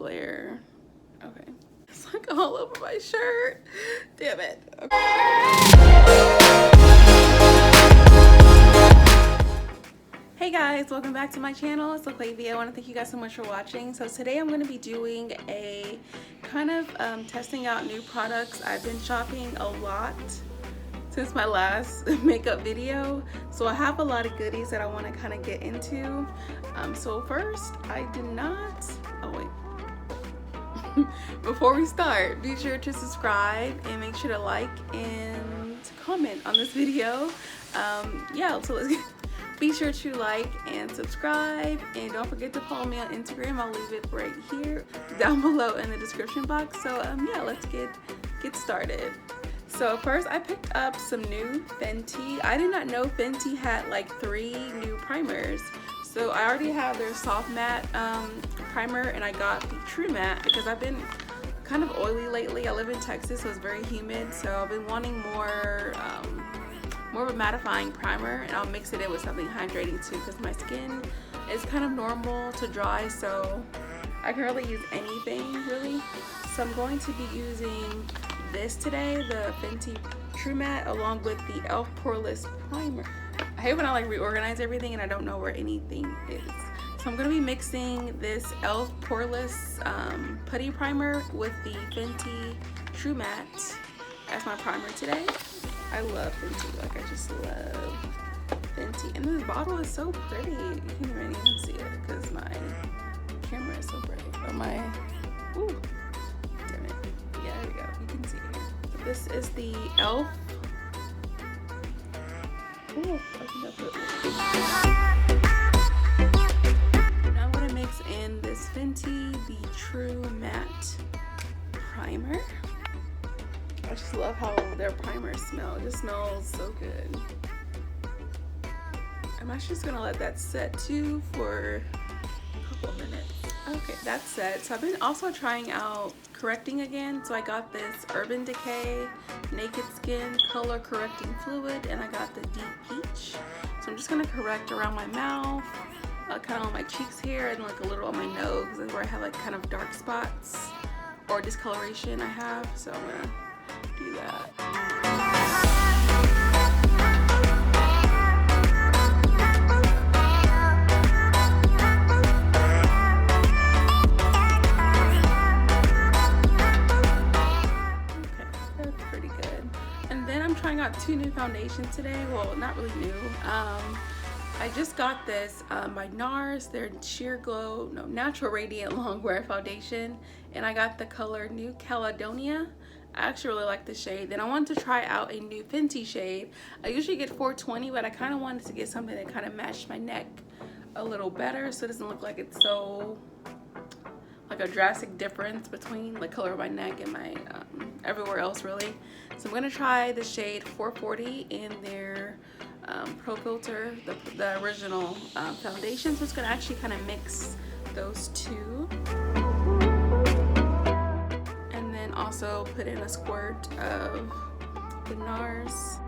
glare. Okay. It's like all over my shirt. Damn it. Okay. Hey guys, welcome back to my channel. It's Kylie. I want to thank you guys so much for watching. So today I'm going to be doing a kind of testing out new products. I've been shopping a lot since my last makeup video, so I have a lot of goodies that I want to kind of get into. So first, I did not, oh wait, before we start, be sure to subscribe and make sure to like and comment on this video. Yeah, so let's get, be sure to like and subscribe, and don't forget to follow me on Instagram. I'll leave it right here down below in the description box. So yeah, let's get started. So first I picked up some new Fenty. I did not know Fenty had like 3 new primers. So I already have their soft matte primer, and I got the true matte because I've been kind of oily lately. I live in Texas, so it's very humid, so I've been wanting more of a mattifying primer, and I'll mix it in with something hydrating too because my skin is kind of normal to dry, so I can really use anything really. So I'm going to be using this today, the Fenty True Matte, along with the e.l.f. Poreless Primer. I hate when I like reorganize everything and I don't know where anything is. So I'm going to be mixing this e.l.f. Poreless Putty Primer with the Fenty True Matte as my primer today. I love Fenty, like I just love Fenty. And this bottle is so pretty. You can't even see it because my camera is so bright. But my, ooh. Yeah, there we go. You can see it here. So this is the e.l.f. Ooh, I think I put it. Now I'm going to mix in this Fenty, the True Matte Primer. I just love how their primers smell. It just smells so good. I'm actually just going to let that set too for a couple of minutes. Okay, that's set. So I've been also trying out correcting again. So I got this Urban Decay Naked Skin Color Correcting Fluid, and I got the Deep Peach. So I'm just gonna correct around my mouth, kind of on my cheeks here, and like a little on my nose, where I have like kind of dark spots or discoloration I have. So I'm gonna do that. Got 2 new foundations today. Well, not really new. I just got this by NARS, their Natural Radiant Longwear Foundation, and I got the color New Caledonia. I actually really like the shade. Then I wanted to try out a new Fenty shade. I usually get 420, but I kind of wanted to get something that kind of matched my neck a little better, so it doesn't look like it's so like a drastic difference between the color of my neck and my everywhere else really. So I'm gonna try the shade 440 in their Pro Filter, the original foundation. So it's gonna actually kind of mix those 2, and then also put in a squirt of the NARS.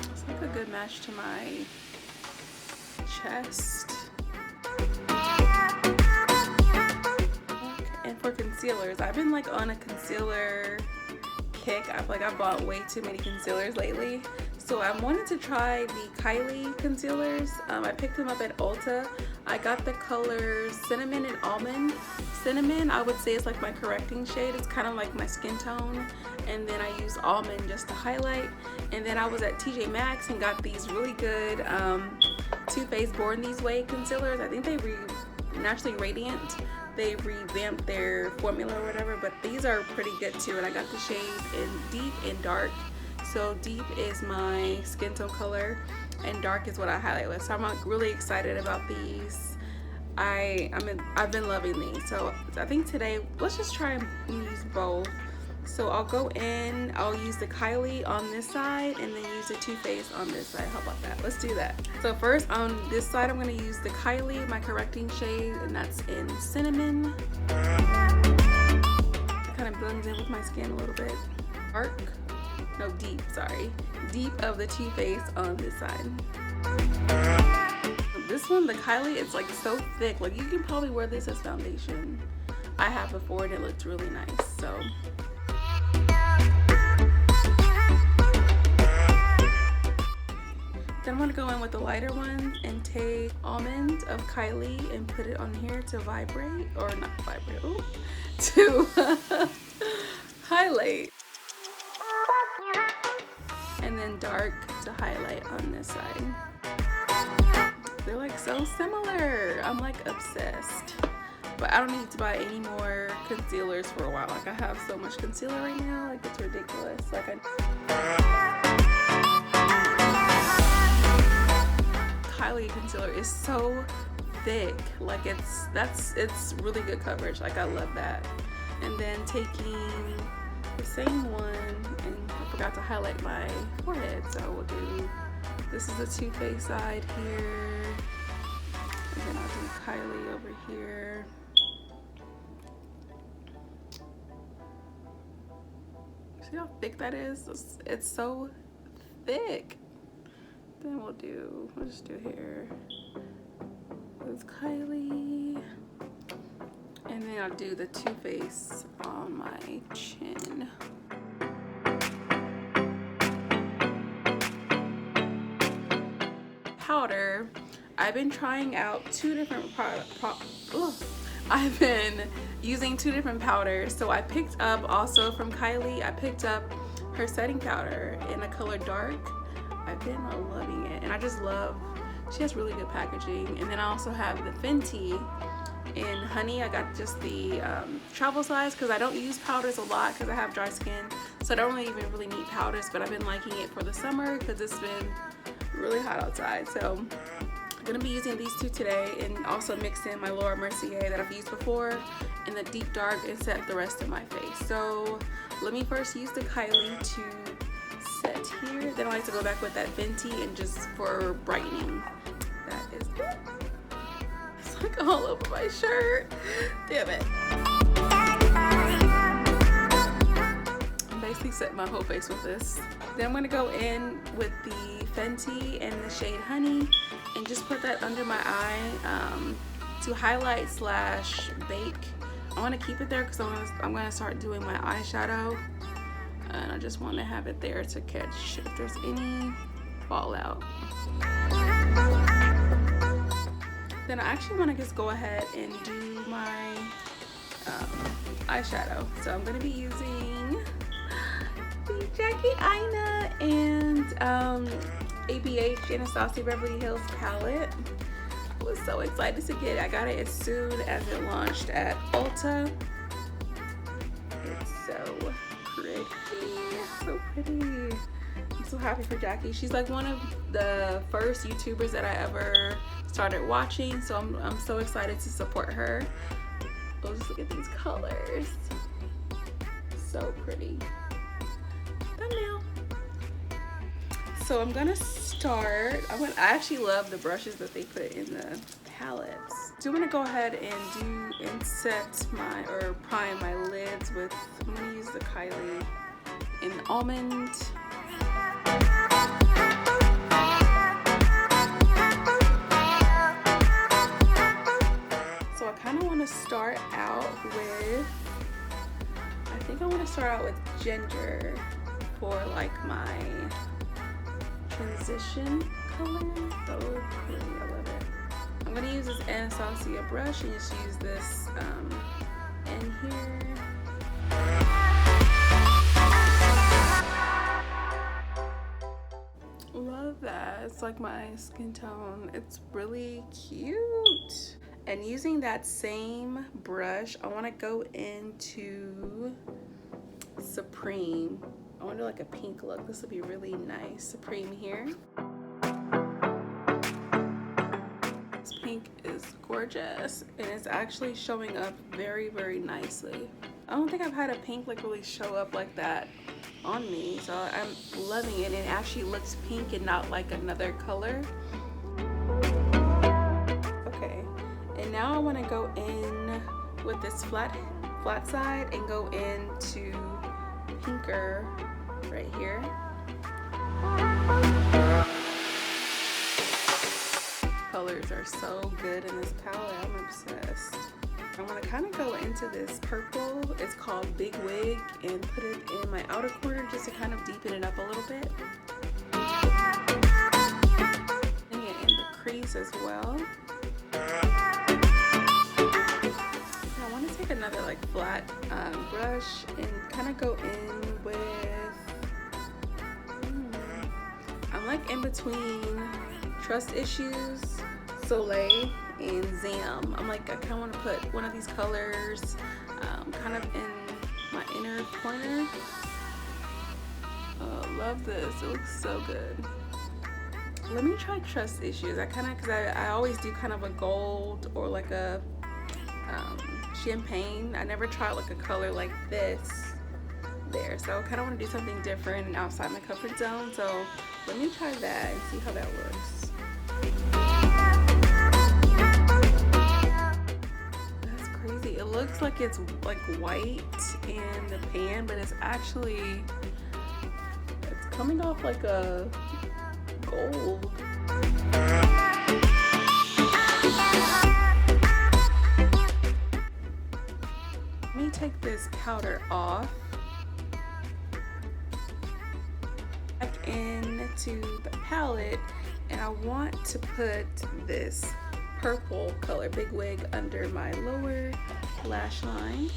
It's like a good match to my chest. And for concealers, I've been like on a concealer kick. I feel like I bought way too many concealers lately. So I wanted to try the Kylie concealers. I picked them up at Ulta. I got the colors Cinnamon and Almond. Cinnamon, I would say, is like my correcting shade. It's kind of like my skin tone. And then I use Almond just to highlight. And then I was at TJ Maxx and got these really good Too Faced Born These Way concealers. I think they Naturally Radiant. They revamped their formula or whatever, but these are pretty good too. And I got the shade in Deep and Dark. So Deep is my skin tone color and Dark is what I highlight with. So I'm like really excited about these. I've been loving these. So I think today let's just try and use both. So I'll go in, I'll use the Kylie on this side and then use the Too Faced on this side. How about that? Let's do that. So first on this side, I'm going to use the Kylie, my correcting shade, and that's in Cinnamon. It kind of blends in with my skin a little bit. Deep, sorry. Deep of the Too Faced on this side. this one, the Kylie, it's like so thick. Like you can probably wear this as foundation. I have before and it looked really nice. So then I'm gonna go in with the lighter one and take Almond of Kylie and put it on here to vibrate, or not vibrate, ooh, to highlight. And then dark to highlight on this side. They're like so similar. I'm like obsessed. But I don't need to buy any more concealers for a while. Like I have so much concealer right now, like it's ridiculous. Like Kylie concealer is so thick. Like it's really good coverage. Like I love that. And then taking the same one, and I forgot to highlight my forehead, so we'll do, this is the Too Faced side here, and then I'll do Kylie over here. See how thick that is? It's so thick. Then we'll just do here with Kylie. And then I'll do the Too Faced on my chin. Powder. I've been trying out two different I've been using two different powders. So I picked up also from Kylie, I picked up her setting powder in the color dark. I've been loving it, and I just love, she has really good packaging. And then I also have the Fenty in honey. I got just the travel size because I don't use powders a lot because I have dry skin, so I don't even really need powders, but I've been liking it for the summer because it's been really hot outside. So I'm gonna be using these two today, and also mix in my Laura Mercier that I've used before in the deep dark and set the rest of my face. So let me first use the Kylie to set here, then I like to go back with that Fenty and just for brightening. That is it. Like all over my shirt. Damn it. I'm basically setting my whole face with this. Then I'm gonna go in with the Fenty and the shade Honey and just put that under my eye to highlight slash bake. I want to keep it there because I'm gonna start doing my eyeshadow, and I just want to have it there to catch if there's any fallout. Then I actually want to just go ahead and do my eyeshadow. So I'm going to be using the Jackie Aina and ABH Anastasia Beverly Hills palette. I was so excited to get it. I got it as soon as it launched at Ulta. It's so pretty. So pretty. I'm so happy for Jackie. She's like one of the first YouTubers that I ever started watching, so I'm so excited to support her. Oh, just look at these colors. So pretty. Thumbnail. So I'm gonna start. I actually love the brushes that they put in the palettes. So I'm gonna go ahead and set my, or prime my lids with, I'm gonna use the Kylie in Almond. So I kind of want to start out with, I think I want to start out with Ginger for like my transition color. So pretty, I love it. I'm going to use this Anastasia brush and just use this in here. Love that. It's like my skin tone. It's really cute. And using that same brush, I want to go into Supreme. I want to do like a pink look. This will be really nice. Supreme here. This pink is gorgeous, and it's actually showing up very, very nicely. I don't think I've had a pink like really show up like that on me, so I'm loving it. It actually looks pink and not like another color. Okay, and now I want to go in with this flat side and go into pinker right here. colors are so good in this palette. I'm obsessed. I'm gonna kind of go into this purple. It's called Big Wig, and put it in my outer corner just to kind of deepen it up a little bit. And in the crease as well. I want to take another like flat brush and kind of go in with, I'm like in between Trust Issues, Soleil, and Zam. I'm like, I kind of want to put one of these colors kind of in my inner corner. Oh, love this. It looks so good. Let me try Trust Issues. Because I always do kind of a gold or like a champagne. I never tried like a color like this there. So I kind of want to do something different and outside my comfort zone. So let me try that and see how that looks. That's crazy. It looks like it's like white in the pan, but it's actually, it's coming off like a gold. Let me take this powder off. Back into the palette, and I want to put this purple color, Big Wig, under my lower lash line.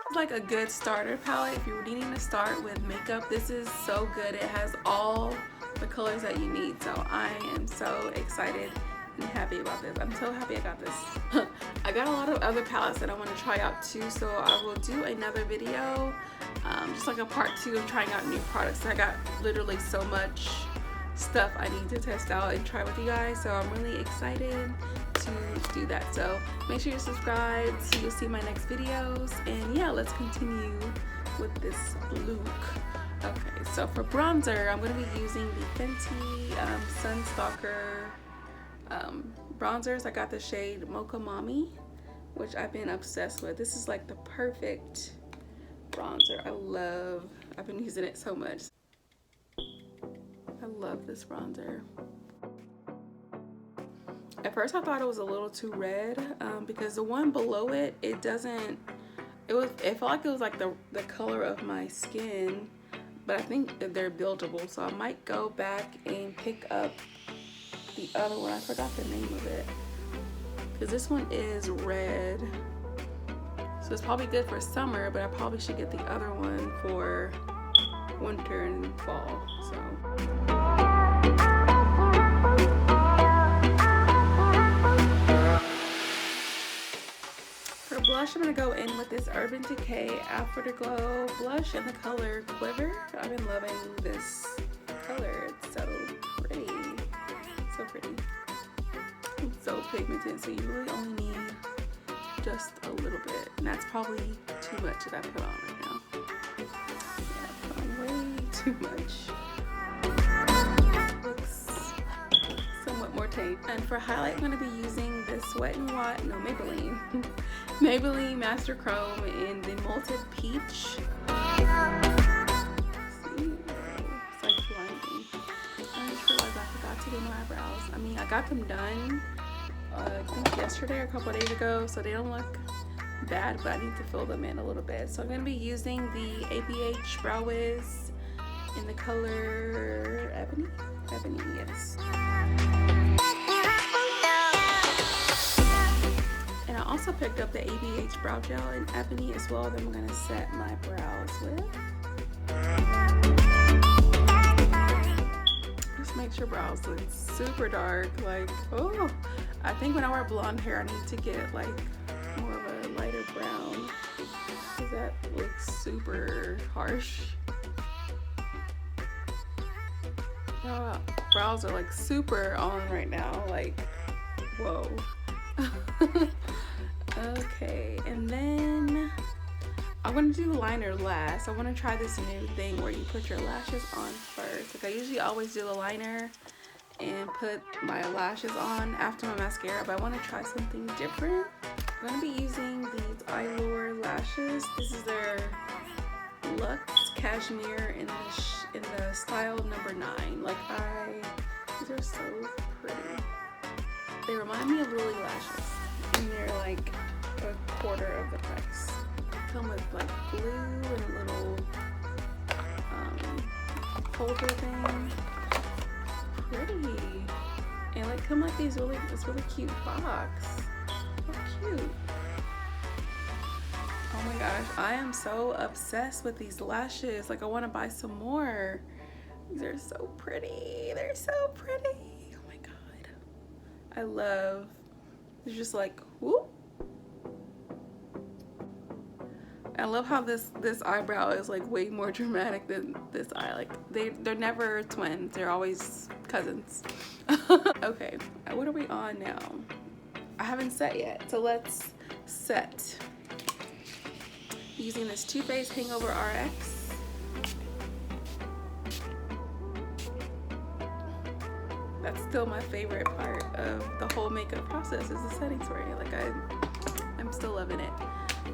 It's like a good starter palette if you're needing to start with makeup. This is so good. It has all the colors that you need, so I am so excited and happy about this. I'm so happy I got this. I got a lot of other palettes that I want to try out too, so I will do another video, just like a part 2 of trying out new products. I got literally so much stuff I need to test out and try with you guys, so I'm really excited to do that. So make sure you subscribe so you'll see my next videos, and yeah, let's continue with this look. Okay, so for bronzer, I'm going to be using the Fenty Sunstalker bronzers. I got the shade Mocha Mommy, which I've been obsessed with. This is like the perfect bronzer. I've been using it so much. I love this bronzer. At first I thought it was a little too red because the one below it, it felt like it was like the color of my skin, but I think that they're buildable, so I might go back and pick up the other one. I forgot the name of it because this one is red, so it's probably good for summer, but I probably should get the other one for winter and fall. So for blush, I'm gonna go in with this Urban Decay Afterglow blush in the color Quiver. I've been loving this color. It's so pretty. So pretty. It's so pigmented, so you really only need just a little bit, and that's probably too much that I put on right now. Yeah, I put on way too much. Looks somewhat more tame. And for highlight, I'm going to be using this Maybelline Maybelline Master Chrome in the Molted Peach. To do my eyebrows. I mean, I got them done I think yesterday or a couple of days ago, so they don't look bad, but I need to fill them in a little bit. So I'm going to be using the ABH Brow Wiz in the color Ebony, yes. And I also picked up the ABH Brow Gel in Ebony as well that I'm going to set my brows with. Makes your brows look super dark. Like, oh, I think when I wear blonde hair I need to get like more of a lighter brown because that looks super harsh. Brows are like super on right now, like whoa. Okay, and then I'm gonna do liner last. I want to try this new thing where you put your lashes on first. Like I usually always do the liner and put my lashes on after my mascara, but I want to try something different. I'm gonna be using these Allure lashes. This is their Luxe Cashmere in the in the style number 9. Like these are so pretty. They remind me of Lily lashes, and they're like a quarter of the price. Come with like glue and a little holder thing. Pretty. And like come like this really cute box. So cute. Oh my gosh, I am so obsessed with these lashes. Like I want to buy some more. These are so pretty. They're so pretty. Oh my god. I love. It's just like whoop. I love how this eyebrow is like way more dramatic than this eye. Like they're never twins. They're always cousins. Okay, what are we on now? I haven't set yet, so let's set. Using this Too Faced Hangover RX. That's still my favorite part of the whole makeup process is the setting spray. Like I'm still loving it.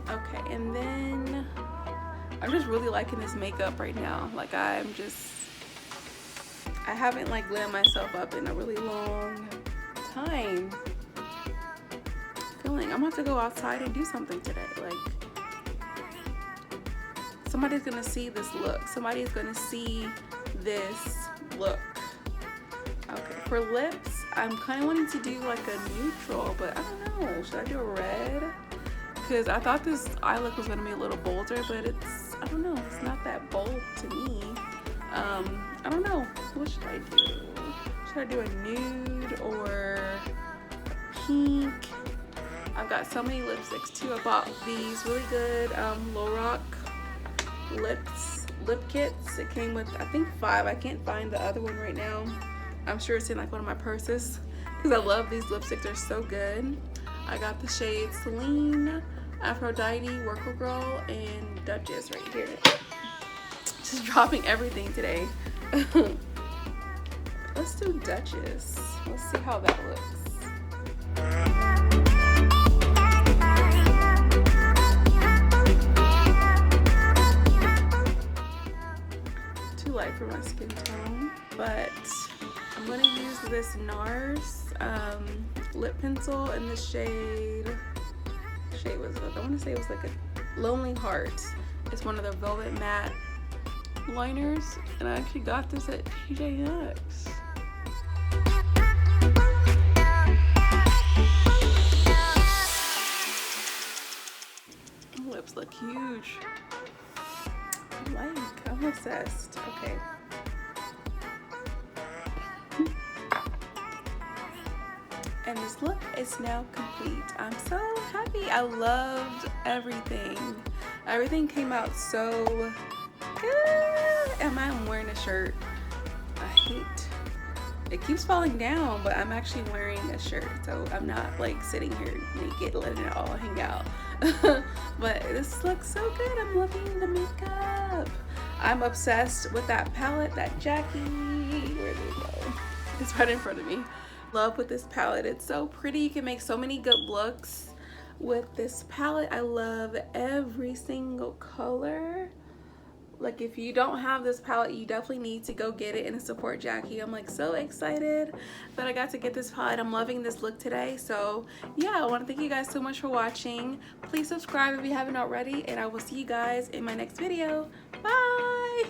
Okay, and then I'm just really liking this makeup right now. Like I haven't like glammed myself up in a really long time. Feeling I'm gonna have to go outside and do something today. Like somebody's gonna see this look. Somebody's gonna see this look. Okay, for lips, I'm kind of wanting to do like a neutral, but I don't know. Should I do a red? Because I thought this eye look was gonna be a little bolder, but I don't know, it's not that bold to me. I don't know, what should I do? Should I do a nude or pink? I've got so many lipsticks too. I bought these really good Lorac lip kits. It came with, I think 5. I can't find the other one right now. I'm sure it's in like one of my purses because I love these lipsticks. They're so good. I got the shades Celine, Aphrodite, Worker Girl, and Duchess right here. Just dropping everything today. Let's do Duchess. Let's see how that looks. Too light for my skin tone, but I'm going to use this NARS lip pencil in the shade was I want to say it was like a Lonely Heart. It's one of the Velvet Matte liners, and I actually got this at TJ Maxx. My lips look huge. I'm obsessed. Okay. And this look is now complete. I'm so happy. I loved everything. Everything came out so good. And I'm wearing a shirt. I hate it. Keeps falling down, but I'm actually wearing a shirt, so I'm not like sitting here naked letting it all hang out. But this looks so good. I'm loving the makeup. I'm obsessed with that palette, that Jackie. Where did it go? It's right in front of me. Love with this palette. It's so pretty. You can make so many good looks with this palette. I love every single color. Like if you don't have this palette, you definitely need to go get it and support Jackie. I'm like so excited that I got to get this palette. I'm loving this look today. So yeah, I want to thank you guys so much for watching. Please subscribe if you haven't already, and I will see you guys in my next video. Bye.